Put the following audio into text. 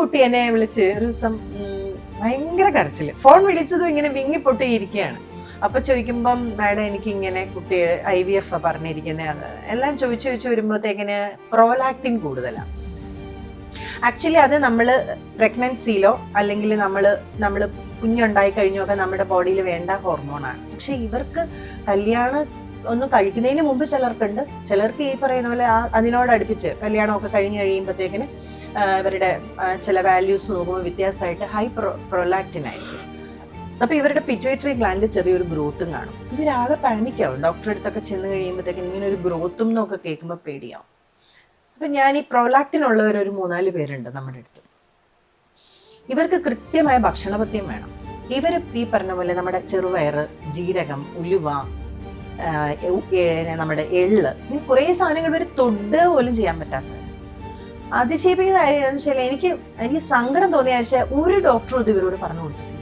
കുട്ടി എന്നെ വിളിച്ച് ഒരു ദിവസം ഭയങ്കര കരച്ചില്, ഫോൺ വിളിച്ചതും ഇങ്ങനെ വിങ്ങിപ്പൊട്ടിയിരിക്കുകയാണ്. അപ്പൊ ചോദിക്കുമ്പം മാഡം എനിക്ക് ഇങ്ങനെ കുട്ടി IVF പറഞ്ഞിരിക്കുന്നത്, എല്ലാം ചോദിച്ചു വരുമ്പോഴത്തേക്കിന് പ്രോലാക്റ്റിൻ കൂടുതലാണ്. ആക്ച്വലി അത് നമ്മൾ പ്രഗ്നൻസിയിലോ അല്ലെങ്കിൽ നമ്മൾ കുഞ്ഞുണ്ടായി കഴിഞ്ഞോ ഒക്കെ നമ്മുടെ ബോഡിയിൽ വേണ്ട ഹോർമോണാണ്. പക്ഷെ ഇവർക്ക് കല്യാണം ഒന്നും കഴിക്കുന്നതിന് മുമ്പ് ചിലർക്കുണ്ട്, ചിലർക്ക് ഈ പറയുന്ന പോലെ അതിനോടടുപ്പിച്ച് കല്യാണമൊക്കെ കഴിഞ്ഞ് കഴിയുമ്പോഴത്തേക്കിന് ഇവരുടെ ചില വാല്യൂസ് നോക്കുമ്പോൾ വ്യത്യാസമായിട്ട് ഹൈ പ്രൊലാക്റ്റിൻ ആയിരിക്കും. അപ്പൊ ഇവരുടെ പിറ്റ്യൂട്ടറി ഗ്ലാൻഡിൽ ചെറിയൊരു ഗ്രോത്തും കാണും. ഇവരാകെ പാനിക്കാവും. ഡോക്ടറെ അടുത്തൊക്കെ ചെന്ന് കഴിയുമ്പോഴത്തേക്കും ഇങ്ങനെ ഒരു ഗ്രോത്തും എന്നൊക്കെ കേൾക്കുമ്പോൾ പേടിയാവും. അപ്പൊ ഞാൻ ഈ പ്രോലാക്റ്റിനുള്ളവർ ഒരു 3-4 പേരുണ്ട് നമ്മുടെ അടുത്ത്. ഇവർക്ക് കൃത്യമായ ഭക്ഷണപഥ്യം വേണം. ഇവർ ഈ പറഞ്ഞ പോലെ നമ്മുടെ ചെറുപയറ്, ജീരകം, ഉലുവ, നമ്മുടെ എള്ള്, ഇങ്ങനെ കുറേ സാധനങ്ങൾ ഇവർ തൊടുക പോലും ചെയ്യാൻ പറ്റാത്തത്. അതിശയിപ്പിക്കുന്ന കാര്യം എന്താണെന്ന് വെച്ചാൽ എനിക്ക് സങ്കടം തോന്നിയ ആഴ്ച ഒരു ഡോക്ടറും ഇത് ഇവരോട് പറഞ്ഞു കൊടുത്തിട്ടില്ല.